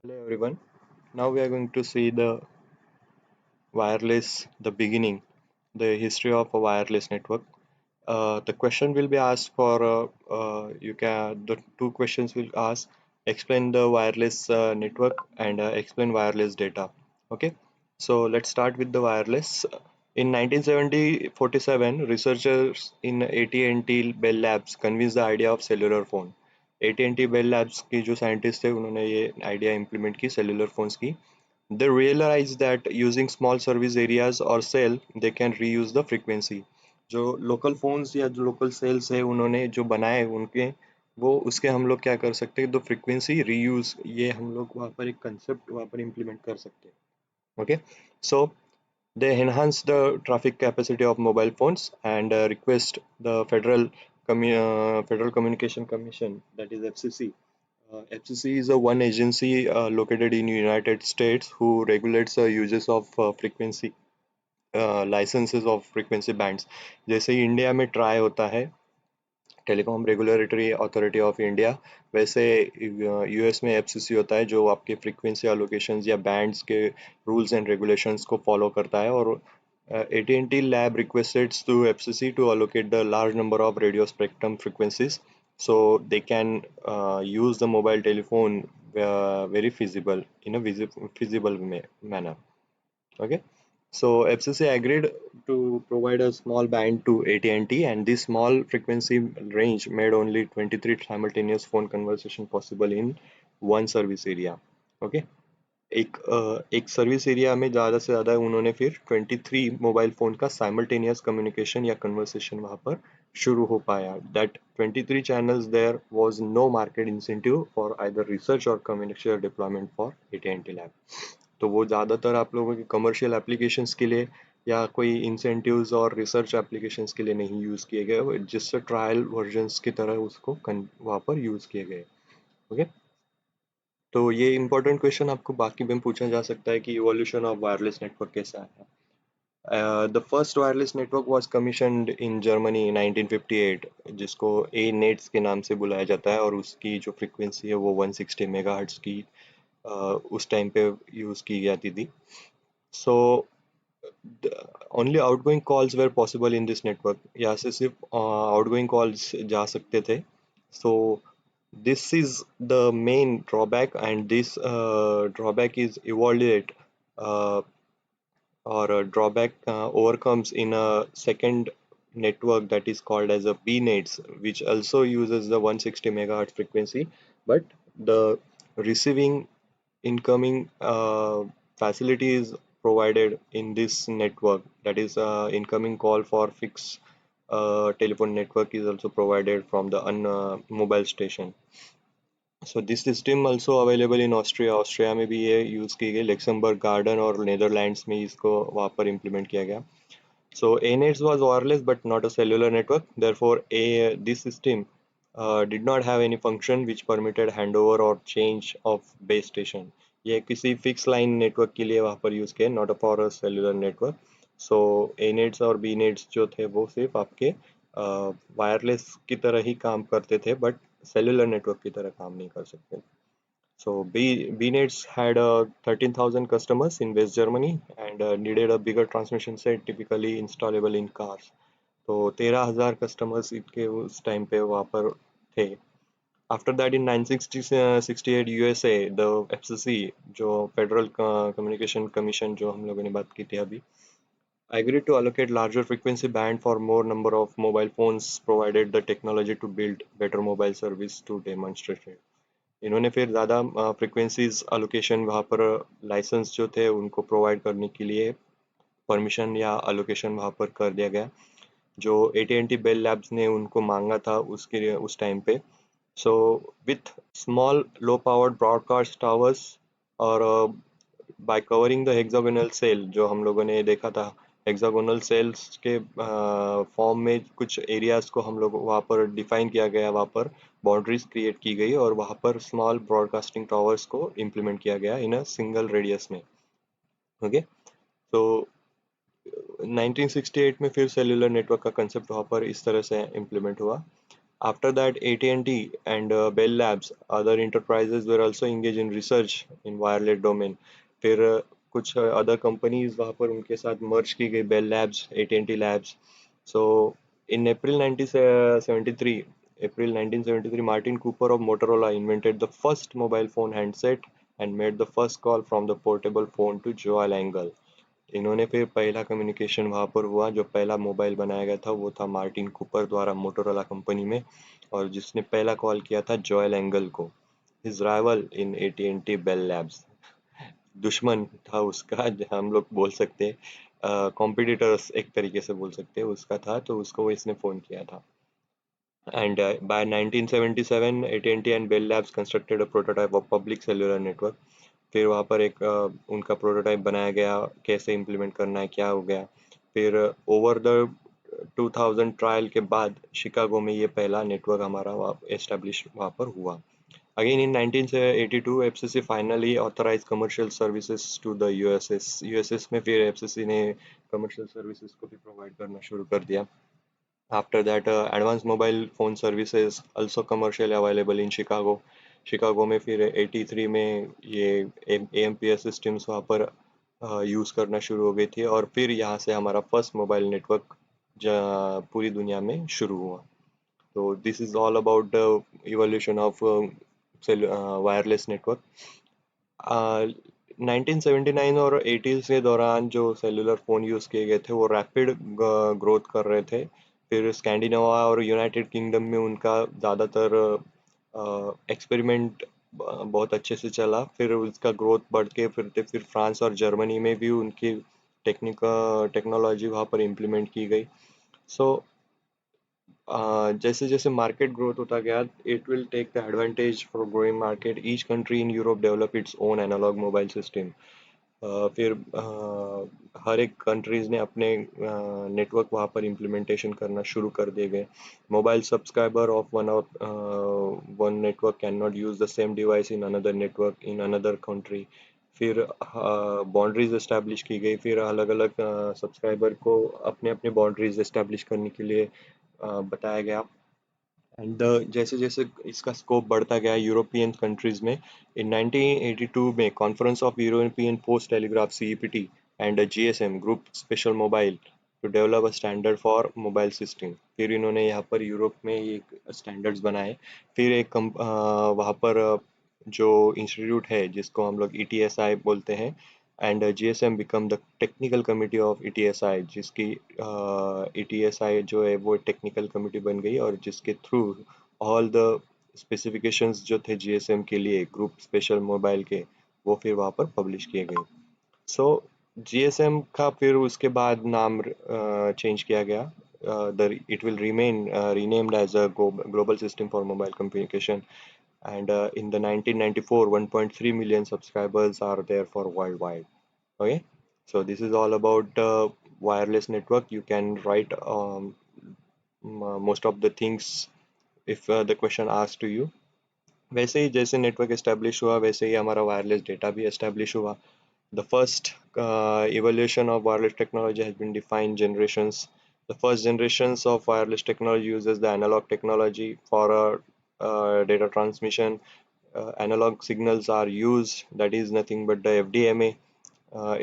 Hello everyone. Now we are going to see the wireless, the beginning, the history of a wireless network. The question will be asked for you can the two questions will ask explain the wireless network and explain wireless data. Okay, so let's start with the wireless. In 1947, researchers in AT&T Bell Labs convinced the idea of cellular phone. AT&T Bell Labs की जो scientist थे उन्होंने ये idea implement की cellular phones की. They realized that using small service areas or cell, they can reuse the frequency. जो local phones या जो लोकल सेल्स है उन्होंने जो बनाए उनके वो उसके हम लोग क्या कर सकते हैं तो फ्रीक्वेंसी रीयूज ये हम लोग वहाँ पर एक कंसेप्ट वहाँ पर इम्प्लीमेंट कर सकते हैं. Okay, so they enhance the traffic capacity of mobile phones and request the Federal Communication Commission, that is FCC. FCC is a one agency located in United States who regulates the uses of frequency licenses of frequency bands. जैसे ही India में try होता है telecom regulatory authority of India, वैसे US में FCC होता है जो आपके फ्रीक्वेंसी एलोकेशंस या बैंड्स के रूल्स एंड रेगुलेशंस को फॉलो करता है. और AT&T lab requested to FCC to allocate the large number of radio spectrum frequencies so they can use the mobile telephone very feasible in a feasible manner. Okay, so FCC agreed to provide a small band to AT&T, and this small frequency range made only 23 simultaneous phone conversation possible in one service area. Okay, एक service area में ज़्यादा से ज़्यादा उन्होंने फिर 23 mobile phone का simultaneous communication या conversation वहाँ पर शुरू हो पाया. That 23 channels there was no market incentive for either research और communication deployment for AT&T lab. तो वो ज़्यादातर आप लोगों के कमर्शियल एप्लीकेशंस के लिए या कोई इंसेंटिव्स और रिसर्च एप्लीकेशंस के लिए नहीं यूज़ किए गए, जिससे ट्रायल वर्जन्स की तरह उसको वहाँ पर यूज़ किए गए. ओके, तो ये इंपॉर्टेंट क्वेश्चन आपको बाकी में पूछा जा सकता है कि इवोल्यूशन ऑफ वायरलेस नेटवर्क कैसा है. The first wireless network was commissioned in Germany 1958, जिसको ए नेट्स के नाम से बुलाया जाता है, और उसकी जो फ्रीक्वेंसी है वो 160 मेगाहर्ट्ज की उस टाइम पे यूज़ की जाती थी. So only outgoing calls were possible in this network. यहाँ से सिर्फ आउटगोइंग कॉल्स जा सकते थे. So this is the main drawback, and this drawback is evaluate or a drawback overcomes in a second network that is called as a BNets, which also uses the 160 megahertz frequency, but the receiving incoming facility is provided in this network, that is incoming call for fixed telephone network is also provided from the mobile station. So this system also available in Austria. Austria में भी ये use की गई, Luxembourg garden और Netherlands में इसको वहाँ पर इम्प्लीमेंट किया गया. So ANETs was wireless but not a cellular network. Therefore, this system did not have any function which permitted handover or change of base station. ये किसी फिक्स लाइन नेटवर्क के लिए वहाँ पर यूज़ किया, not for a cellular network. So ANETs और BNETs जो थे वो सिर्फ आपके वायरलेस की तरह ही काम करते थे, बट सेलुलर नेटवर्क की तरह काम नहीं कर सकते. So BNets had 13,000 customers in West Germany and needed a bigger transmission set typically installable in cars. तो 13,000 कस्टमर्स इनके उस टाइम पे वहाँ पर थे. After that in 1968 USA the FCC, जो फेडरल कम्युनिकेशन कमीशन जो हम लोगों ने बात की थी अभी, agreed to allocate larger frequency band for more number of mobile phones provided the technology to build better mobile service to demonstrate it. इन्होंने फिर ज़्यादा फ्रिक्वेंसीज अलोकेशन वहाँ पर लाइसेंस जो थे उनको प्रोवाइड करने के लिए परमिशन या अलोकेशन वहाँ पर कर दिया गया, जो AT&T बेल लैब्स ने उनको मांगा था उसके लिए उस टाइम पे. So with small low powered broadcast towers और by covering the hexagonal cell, जो हम लोगों ने देखा था हेक्सागोनल सेल्स के फॉर्म में कुछ एरियाज को हम लोग वहाँ पर डिफाइन किया गया, वहाँ पर बाउंड्रीज क्रिएट की गई और वहाँ पर स्मॉल ब्रॉडकास्टिंग टावर्स को इम्प्लीमेंट किया गया इन अ सिंगल रेडियस में. ओके, तो 1968 में फिर सेलुलर नेटवर्क का कंसेप्ट वहाँ पर इस तरह से इम्प्लीमेंट हुआ. After that, AT&T and Bell Labs, other enterprises were also engaged in research in wireless domain. फिर कुछ other companies वहाँ पर उनके साथ merge की गई, Bell Labs, AT&T Labs. So in April 1973, Martin Cooper of Motorola invented the first mobile phone handset and made the first call from the portable phone to Joe Langle. इन्होंने फिर पहला communication वहाँ पर हुआ, जो पहला मोबाइल बनाया गया था वो था मार्टिन कूपर द्वारा मोटोरोला कंपनी में, और जिसने पहला कॉल किया था जॉयल एंगल को, हिज राइवल इन AT&T बेल लैब्स। दुश्मन था उसका, हम लोग बोल सकते हैं कॉम्पिटिटर्स एक तरीके से बोल सकते हैं उसका था, तो उसको इसने फ़ोन किया था। And by 1977, AT&T and Bell Labs constructed a prototype of public cellular network. फिर वहाँ पर एक उनका प्रोटोटाइप बनाया गया, कैसे इम्प्लीमेंट करना है, क्या हो गया। फिर ओवर द 2000 ट्रायल के बाद शिकागो में ये पहला नेटवर्क हमारा एस्टेब्लिश वहाँ पर हुआ। Again in 1982, FCC finally authorized commercial services to the USS. USS में फिर FCC ने commercial services को भी प्रोवाइड करना शुरू कर दिया। After that, advanced mobile phone services also commercially available in Chicago. Chicago में फिर 83 में ये AMPS सिस्टम्स वहाँ पर यूज़ करना शुरू हो गई थी, और फिर यहाँ से हमारा फर्स्ट मोबाइल नेटवर्क पूरी दुनिया में शुरू हुआ। तो this is all about the evolution of wireless network. 1979 और 80s के दौरान जो सेलुलर फ़ोन यूज़ किए गए थे वो रैपिड ग्रोथ कर रहे थे। फिर स्कैंडिनेवा और यूनाइटेड किंगडम में उनका ज़्यादातर एक्सपेरिमेंट बहुत अच्छे से चला। फिर उसका ग्रोथ बढ़ के फिर फ्रांस और जर्मनी में भी उनकी टेक्नोलॉजी वहाँ पर इम्प्लीमेंट की गई। सो जैसे जैसे मार्केट ग्रोथ होता गया, it will take the advantage for growing market. Each country in Europe develop its own analogue mobile system. फिर हर एक कंट्रीज ने अपने नेटवर्क वहाँ पर इम्प्लीमेंटेशन करना शुरू कर दिए गए। Mobile subscriber of one network can not use the same device in another network in another country. फिर बाउंड्रीज एस्टेब्लिश की गई, फिर अलग अलग सब्सक्राइबर को अपने अपने बाउंड्रीज एस्टेब्लिश करने के लिए बताया गया। एंड जैसे जैसे इसका स्कोप बढ़ता गया यूरोपियन कंट्रीज में, इन 1982 में conference of European post telegraph CEPT and GSM group special mobile to develop a standard for mobile system. फिर इन्होंने यहाँ पर यूरोप में एक स्टैंडर्ड्स बनाए। फिर वहाँ पर जो इंस्टीट्यूट है जिसको हम लोग ETSI बोलते हैं, and GSM become the technical committee of ETSI, जिसकी ETSI जो है वो टेक्निकल कमिटी बन गई, और जिसके थ्रू ऑल द स्पेसिफिकेशंस जो थे GSM के लिए ग्रुप स्पेशल मोबाइल के, वो फिर वहाँ पर पब्लिश किए गए। सो GSM का फिर उसके बाद नाम चेंज किया गया। The it will remain renamed as a global system for mobile communication, and in the 1994 1.3 million subscribers are there for worldwide. Okay, so this is all about wireless network. You can write most of the things if the question asked to you. वैसे ही जैसे network establish हुआ, वैसे ही हमारा wireless data भी establish हुआ। The first evolution of wireless technology has been defined generations. The first generations of wireless technology uses the analog technology for data transmission. Analog signals are used, that is nothing but the FDMA.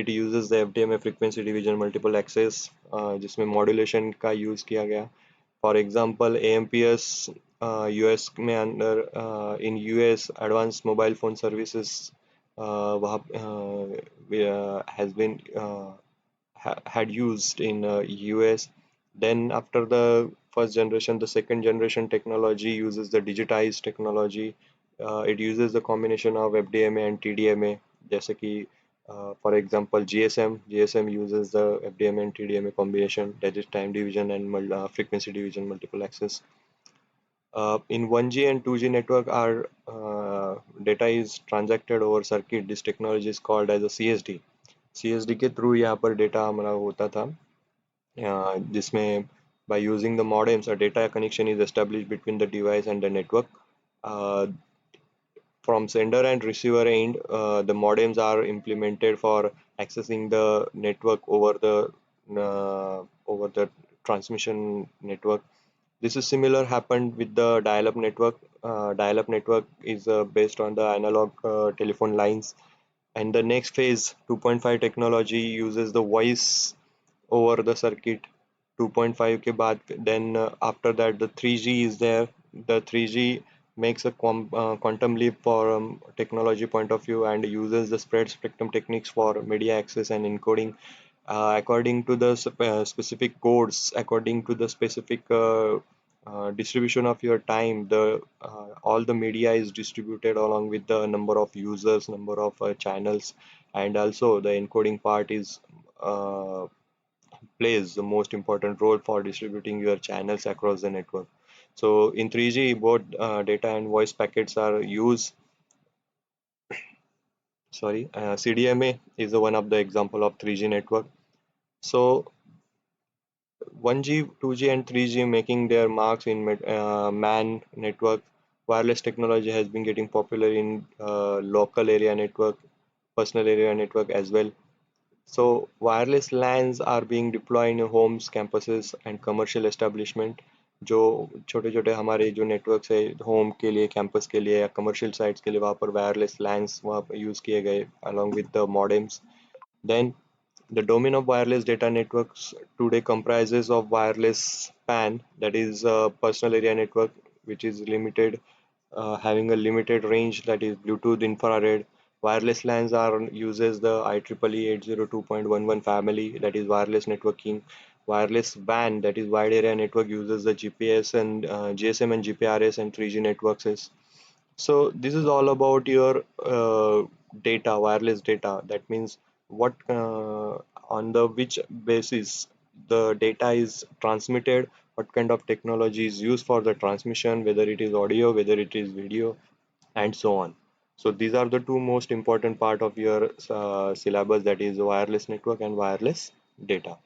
It uses the FDMA frequency division multiple access, जिसमें modulation का use किया गया। For example, AMPS US में अंदर in US advanced mobile phone services वहाँ has been had used in US. Then after the first generation, the second generation technology uses the digitized technology. It uses the combination of FDMA and TDMA. जैसे कि for example GSM uses the FDMA and TDMA combination, that is time division and frequency division multiple access. In 1G and 2G network, our data is transacted over circuit. This technology is called as a CSD. CSD के through यहाँ पर data हमारा होता था, जिसमें by using the modems a data connection is established between the device and the network. Uh, from sender and receiver end, the modems are implemented for accessing the network over the transmission network. This is similar happened with the dial-up network. Dial-up network is based on the analog telephone lines, and the next phase 2.5 technology uses the voice over the circuit. 2.5 के बाद then after that the 3G is there. The 3G makes a quantum leap for technology point of view and uses the spread spectrum techniques for media access and encoding according to the specific codes, according to the specific distribution of your time. The all the media is distributed along with the number of users, number of channels, and also the encoding part is uh, plays the most important role for distributing your channels across the network. So in 3G, both data and voice packets are used. Sorry, CDMA is the one of the example of 3G network. So 1G, 2G, and 3G making their marks in MAN network. Wireless technology has been getting popular in local area network, personal area network as well. So wireless LANs are being deployed in homes, campuses and commercial establishment. जो छोटे छोटे हमारे जो networks है home के लिए campus के लिए या कमर्शियल साइट्स के लिए वहाँ पर वायरलेस लैंस वहाँ पर यूज़ किए गए along with the modems. Then the domain of wireless data networks today comprises of wireless PAN, that is personal area network, which is limited, having a limited range, that is Bluetooth infrared. Wireless LANs are uses the IEEE 802.11 family, that is wireless networking. Wireless WAN, that is wide area network, uses the GPS and GSM and GPRS and 3G networks. So this is all about your data, wireless data. That means what on the which basis the data is transmitted, what kind of technology is used for the transmission, whether it is audio, whether it is video, and so on. So these are the two most important part of your syllabus, that is wireless network and wireless data.